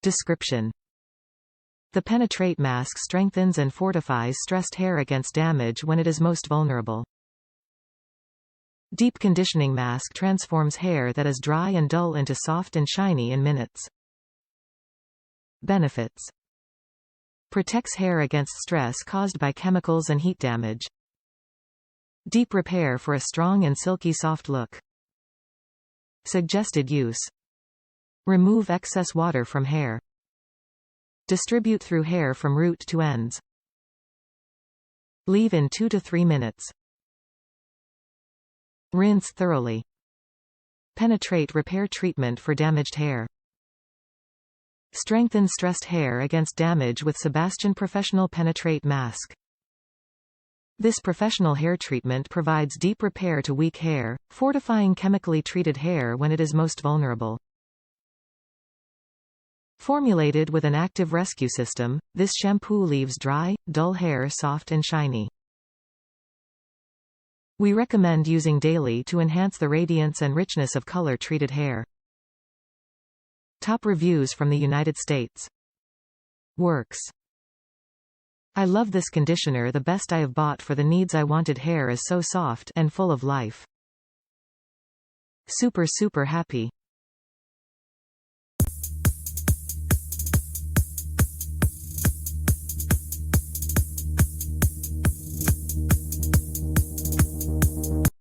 Description: the Penetraitt Mask strengthens and fortifies stressed hair against damage when it is most vulnerable. Deep conditioning mask transforms hair that is dry and dull into soft and shiny in minutes. Benefits: protects hair against stress caused by chemicals and heat damage. Deep repair for a strong and silky soft look. Suggested use: remove excess water from hair. Distribute through hair from root to ends. Leave in 2 to 3 minutes. Rinse thoroughly. Penetraitt repair treatment for damaged hair. Strengthen stressed hair against damage with Sebastian Professional Penetraitt Masque. This professional hair treatment provides deep repair to weak hair, fortifying chemically treated hair when it is most vulnerable. Formulated with an active rescue system, this shampoo leaves dry, dull hair soft and shiny. We recommend using daily to enhance the radiance and richness of color-treated hair. Top reviews from the United States. Works. I love this conditioner, the best I have bought for the needs I wanted. Hair is so soft and full of life. Super happy.